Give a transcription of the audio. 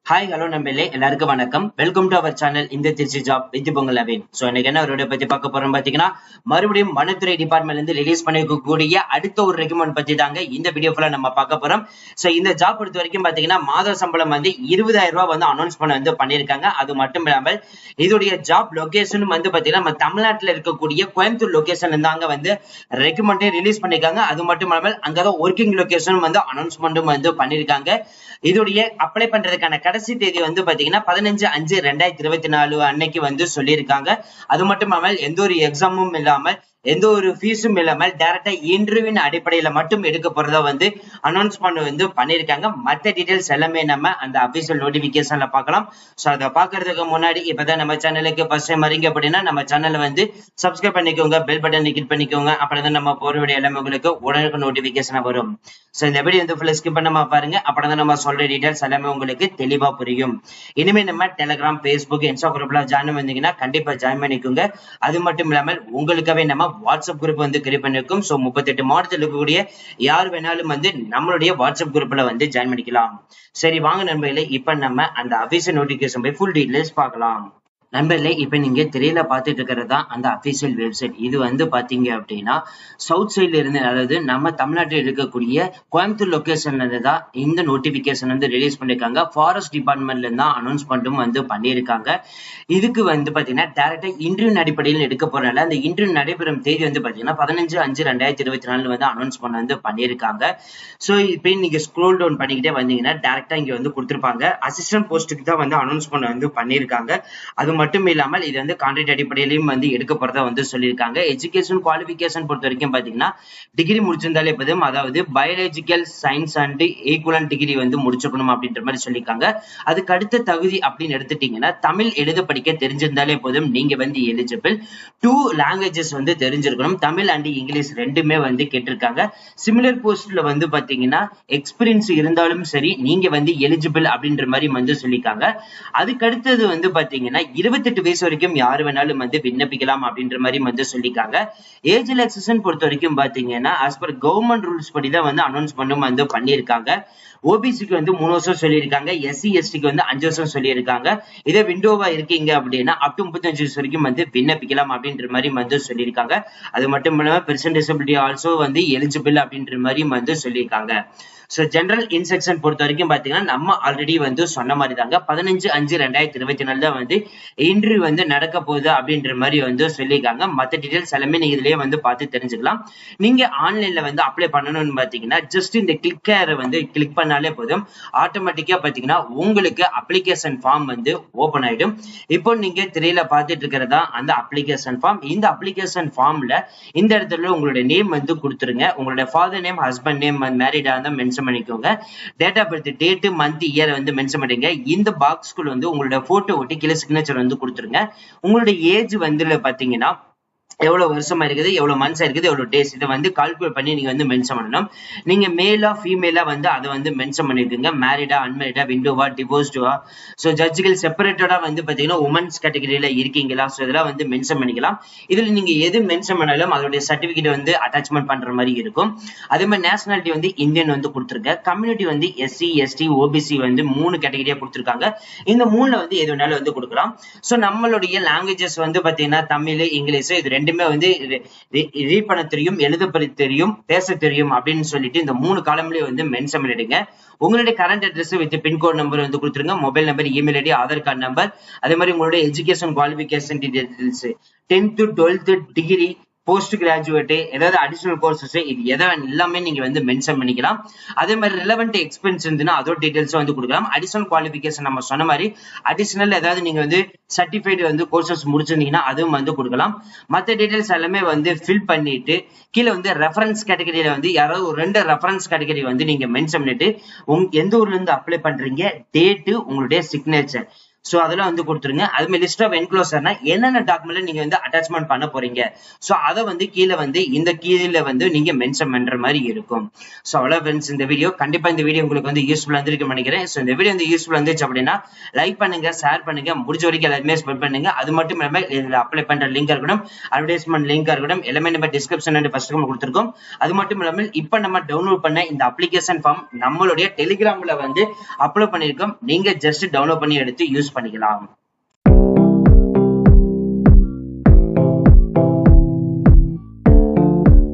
Hi hello நம்பளே எல்லாருக்கும் வணக்கம். வெல்கம் டு அவர் சேனல் இந்த திருச்சி ஜாப் வித் பொங்கல் அவேன். ஸோ இன்னைக்கு என்ன ஒரு பத்தி பார்க்க போறோம் பாத்தீங்கன்னா, மறுபடியும் வனத்துறை டிபார்ட்மெண்ட்ல இருந்து ரிலீஸ் பண்ணிருக்கக்கூடிய அடுத்த ஒரு ரெக்கமெண்ட் பத்தி தாங்க இந்த வீடியோ ஃபுல்லா நம்ம பார்க்க போறோம். ஸோ இந்த ஜாப் பொறுத்த வரைக்கும் பாத்தீங்கன்னா மாத சம்பளம் வந்து 20,000 ரூபாய் வந்து அனௌன்ஸ் பண்ண பண்ணிருக்காங்க. அது மட்டும் இல்லாமல் இதோடைய ஜாப் லொகேஷன் வந்து பாத்தீங்கன்னா நம்ம தமிழ்நாட்டில் இருக்கக்கூடிய கோயம்புத்தூர் லொகேஷன் இருந்தாங்க வந்து ரெக்கமெண்டே ரிலீஸ் பண்ணிருக்காங்க. அது மட்டும் இல்லாமல் அங்கதான் ஒர்க்கிங் லொகேஷன் வந்து அனௌன்ஸ்மெண்ட்டும் வந்து பண்ணிருக்காங்க. இதோடைய அப்ளை பண்றதுக்கான கடைசி தேதி வந்து பாத்தீங்கன்னா 15/5/2024 அன்னைக்கு வந்து சொல்லியிருக்காங்க. அது மட்டும் இல்லாமல் எந்த ஒரு எக்ஸாமும் இல்லாமல் எந்த ஒரு ஃபீஸும் இல்லாமல் டைரக்டா இன்டர்வியூவின் அடிப்படையில மட்டும் எடுக்க போறதா வந்து அனௌன்ஸ்மெண்ட் வந்து பண்ணிருக்காங்க. மற்ற டீடைல்ஸ் எல்லாமே நம்ம அந்த அபிஷியல் நோட்டிபிகேஷன்ல பார்க்கலாம். ஸோ அதை பாக்குறதுக்கு முன்னாடி இப்பதான் நம்ம சேனலுக்கு ஃபர்ஸ்ட் டைம் வரீங்க அப்படின்னா நம்ம சேனலை வந்து சப்ஸ்கிரைப் பண்ணிக்கோங்க, பெல் பட்டன் கிளிக் பண்ணிக்கோங்க. அப்புறம் தான் நம்ம போற வீடியோ எல்லாமே உங்களுக்கு உடனுக்கு நோட்டிபிகேஷன் வரும். ஸோ இந்த வீடியோ வந்து ஃபுல்லா ஸ்கிப் பண்ணாம பாருங்க. அப்புறம் தான் நம்ம சொல்ற டீடைல்ஸ் எல்லாமே உங்களுக்கு தெளிவா புரியும். இனிமே நம்ம டெலிகிராம், ஃபேஸ்புக், இன்ஸ்டாகிராம்ல ஜாயின் வந்தீங்கன்னா கண்டிப்பா ஜாயின் பண்ணிக்கோங்க. அது மட்டும் இல்லாமல் உங்களுக்காகவே நம்ம வாட்ஸ்அப் குரூப் வந்து கிரியேட் பண்ணிருக்கோம். சோ 38 மாவட்டத்தில் இருக்கக்கூடிய யார் வேணாலும் வந்து நம்மளுடைய வாட்ஸ்அப் குரூப்ல வந்து ஜாயின் பண்ணிக்கலாம். சரி வாங்க நண்பர்களே, இப்ப நம்ம அந்த அபிஷியல் நோட்டிபிகேஷன் போய் ஃபுல் டீடைல்ஸ் பார்க்கலாம். நண்பர்களே, இப்ப நீங்க திரையில பாத்துட்டு இருக்கிறது தான் அந்த அபிஷியல் வெப்சைட். இது வந்து பாத்தீங்க அப்படின்னா சவுத் சைட்ல இருந்து, அதாவது நம்ம தமிழ்நாட்டில் இருக்கக்கூடிய கோயம்புத்தூர் லொகேஷன்ல இருந்து தான் இந்த நோட்டிபிகேஷன் வந்து ரிலீஸ் பண்ணிருக்காங்க. ஃபாரஸ்ட் டிபார்ட்மெண்ட்ல இருந்தா அனௌன்ஸ்மெண்ட்டும் வந்து பண்ணியிருக்காங்க. இதுக்கு வந்து பாத்தீங்கன்னா டைரக்டா இன்டர்வியூ அடிப்படையில் எடுக்க போறனால அந்த இன்டர்வியூ நடைபெறும் தேதி வந்து பாத்தீங்கன்னா 15/5/2024 வந்து அனௌன்ஸ்மெண்ட் வந்து பண்ணியிருக்காங்க. சோ இப்ப நீங்க ஸ்க்ரோல் டவுன் பண்ணிக்கிட்டே வந்தீங்கன்னா டைரக்டா இங்க வந்து கொடுத்திருப்பாங்க. அசிஸ்டன்ட் போஸ்ட்டுக்கு தான் வந்து அனௌன்ஸ்மெண்ட் வந்து பண்ணியிருக்காங்க. அது மட்டும் இல்லாமல் இது வந்து கான்ட்ராக்ட் அடிப்படையிலையும் வந்து எடுக்க போறதா வந்து சொல்லியிருக்காங்க. எஜுகேஷன் குவாலிஃபிகேஷன் பொறுத்த வரைக்கும் பாத்தீங்கன்னா டிகிரி முடிச்சிருந்தாலே போதும், அதாவது biological science and equivalent degree வந்து முடிச்சுக்கணும் அப்படின்ற மாதிரி சொல்லியிருக்காங்க. அதுக்கு அடுத்த தகுதி அப்படின்னு எடுத்துட்டீங்கன்னா தமிழ் எழுத படிக்க தெரிஞ்சிருந்தாலே போதும், நீங்க வந்து எலிஜிபிள். 2 லாங்குவேஜஸ் வந்து தெரிஞ்சிருக்கணும், தமிழ் அண்ட் இங்கிலீஷ் ரெண்டுமே வந்து கேட்டிருக்காங்க. சிமிலர் போஸ்ட்ல வந்து பாத்தீங்கன்னா எக்ஸ்பீரியன்ஸ் இருந்தாலும் சரி நீங்க வந்து எலிஜிபிள் அப்படின்ற மாதிரி வந்து சொல்லியிருக்காங்க. அதுக்கு அடுத்தது வந்து பாத்தீங்கன்னா 28 வயசு வரைக்கும் யாரு வேணாலும் வந்து விண்ணப்பிக்கலாம் அப்படின்ற மாதிரி வந்து சொல்லிருக்காங்க. ஏஜ் ரிலாக்சேஷன் பொறுத்த வரைக்கும் பாத்தீங்கன்னா as per கவர்மெண்ட் ரூல்ஸ் படி தான் வந்து அனௌன்ஸ்மெண்ட் வந்து பண்ணியிருக்காங்க. ஓபிசிக்கு வந்து 3 வருஷம் சொல்லியிருக்காங்க, எஸ்சி எஸ்டிக்கு வந்து 5 வருஷம் சொல்லியிருக்காங்க. இதே விண்டோவா இருக்கீங்க அப்படின்னா அப் டு 35 வயசு வரைக்கும் வந்து விண்ணப்பிக்கலாம் அப்படின்ற மாதிரி வந்து சொல்லியிருக்காங்க. அது மட்டும் இல்லாம பெர்சன் டிசபிலிட்டி ஆல்சோ வந்து எலிஜிபிள் அப்படின்ற மாதிரி வந்து சொல்லியிருக்காங்க. சோ ஜெனரல் இன்ஸ்ட்ரக்ஷன் பொறுத்த வரைக்கும் பாத்தீங்கன்னா நம்ம ஆல்ரெடி வந்து சொன்ன மாதிரி தாங்க 15/5/2024 தான் வந்து இன்டர்வியூ வந்து நடக்க போகுது அப்படின்ற மாதிரி வந்து சொல்லியிருக்காங்க. மற்ற டீடைல்ஸ் எல்லாமே நீங்க இதுலயே வந்து பார்த்து தெரிஞ்சுக்கலாம். நீங்க ஆன்லைன்ல வந்து அப்ளை பண்ணணும்னு பாத்தீங்கன்னா ஜஸ்ட் இந்த கிளிக்கரை வந்து கிளிக் பண்ணாலே போதும், ஆட்டோமேட்டிக்கா பாத்தீங்கன்னா உங்களுக்கு அப்ளிகேஷன் ஃபார்ம் வந்து ஓபன் ஆயிடும். இப்போ நீங்க திரையில பார்த்துட்டு இருக்கிறதா அந்த அப்ளிகேஷன் ஃபார்ம். இந்த அப்ளிகேஷன் ஃபார்ம்ல இந்த இடத்துல உங்களுடைய நேம் வந்து கொடுத்துருங்க. உங்களுடைய ஃபாதர் நேம், ஹஸ்பண்ட் நேம், மேரிடா இருந்தா மென்ஷன் பண்ணிக்கோங்க. Date of birth, date, month, year வந்து மென்ஷன் பண்ணுங்க. இந்த பாக்ஸ்க்குள்ள வந்து உங்களோட போட்டோ ஒட்டி கீழே சிக்னேச்சர் வந்து கொடுத்துருங்க. உங்களுடைய ஏஜ் வந்து பாத்தீங்கன்னா எவ்வளவு வருஷமா இருக்குது, எவ்வளவு மந்த்ஸ் இருக்குது, எவ்வளவு டேஸ், இதை வந்து கால்குலேட் பண்ணி நீங்க வந்து மென்ஷன் பண்ணணும். நீங்க மேலா ஃபீமேலா வந்து அதை வந்து மென்ஷன் பண்ணிருக்கீங்க. மேரிடா, அன்மேரிடா, விண்டோவா, டிவோர்ஸ்டுவா, சோ ஜட்ஜுகள் செப்பரேட்டடா வந்து பாத்தீங்கன்னா உமன்ஸ் கேட்டகரியில இருக்கீங்களா, சோ இதெல்லாம் வந்து மென்ஷன் பண்ணிக்கலாம். இதுல நீங்க எது மென்ஷன் பண்ணாலும் அதோடைய சர்டிபிகேட் வந்து அட்டாச்மெண்ட் பண்ற மாதிரி இருக்கும். அதே மாதிரி நேஷனாலிட்டி வந்து இந்தியன் வந்து கொடுத்துருக்க. கம்யூனிட்டி வந்து எஸ்சி எஸ்டி ஓபிசி வந்து 3 கேட்டகரியா கொடுத்துருக்காங்க. இந்த 3ல வந்து எது வேணாலும் வந்து கொடுக்கலாம். சோ நம்மளுடைய லாங்குவேஜஸ் வந்து பாத்தீங்கன்னா தமிழ், இங்கிலீஷ், இது ரெண்டுமே வந்து ரீட் பண்ண தெரியும், எழுத தெரியும், பேச தெரியும் அப்படின்னு சொல்லிட்டு இந்த 3 காலம்லயே வந்து மென்ஷன் பண்ணிடுங்க. உங்களுடைய current address with pincode number வந்து கொடுத்துருங்க. Mobile number, email ID, Aadhaar card number, அதே மாதிரி உங்களுடைய education qualification details, 10th 12th degree, post graduate, ஏதாவது அடிஷனல் கோர்சஸ், இது எதை எல்லாமே நீங்க வந்து மென்ஷன் பண்ணிக்கலாம். அதே மாதிரி ரிலவெண்ட் எக்ஸ்பென்ஸ் இருந்துன்னா அதோட டீடைல்ஸ் வந்து கொடுக்கலாம். அடிஷனல் குவாலிஃபிகேஷன் நம்ம சொன்ன மாதிரி அடிஷனல் ஏதாவது நீங்க வந்து சர்டிஃபைடு வந்து கோர்சஸ் முடிச்சிருந்தீங்கன்னா அதுவும் வந்து கொடுக்கலாம். மற்ற டீடைல்ஸ் எல்லாமே வந்து ஃபில் பண்ணிட்டு கீழே வந்து ரெஃபரன்ஸ் கேட்டகரியில வந்து யாராவது ஒரு 2 ரெஃபரன்ஸ் கேட்டகரி வந்து நீங்க மென்ஷன் பண்ணிட்டு எந்த ஊர்ல இருந்து அப்ளை பண்றீங்க, டேட்டு, உங்களுடைய சிக்னேச்சர். சோ அதெல்லாம் வந்து கொடுத்துருங்க. அது மாதிரி லிஸ்ட் ஆஃப் என்க்ளோசர்னா என்னென்ன டாக்குமெண்ட் நீங்க வந்து அட்டாச்மெண்ட் பண்ண போறீங்க, சோ அதை வந்து கீழே வந்து இந்த கீழே வந்து நீங்க மென்ஷன் பண்ற மாதிரி இருக்கும். சோ அவ்வளவு ஃப்ரெண்ட்ஸ் இந்த வீடியோ. கண்டிப்பா இந்த வீடியோ உங்களுக்கு வந்து யூஸ்ஃபுல்லா இருந்திருக்கும்னு நினைக்கிறேன். சோ இந்த வீடியோ வந்து யூஸ்ஃபுல்லா இருந்துச்சு அப்படின்னா லைக் பண்ணுங்க, ஷேர் பண்ணுங்க, முடிஞ்ச வரைக்கும் எல்லாருமே ஸ்ப்ரெட் பண்ணுங்க. அது மட்டும் இல்லாம இதுல அப்ளை பண்ற லிங்க் இருக்கட்டும், அட்வர்டைஸ்மெண்ட் லிங்க் இருக்கட்டும், எல்லாமே நம்ம டிஸ்கிரிப்ஷன் அண்ட் ஃபர்ஸ்ட் கொடுத்திருக்கோம். அது மட்டும் இல்லாமல் இப்ப நம்ம டவுன்லோட் பண்ண இந்த அப்ளிகேஷன் ஃபார்ம் நம்மளுடைய டெலிகிராம்ல வந்து அப்லோட் பண்ணிருக்கோம். நீங்க ஜஸ்ட் டவுன்லோட் பண்ணி எடுத்து யூஸ் பண்ணிக்கலாம்.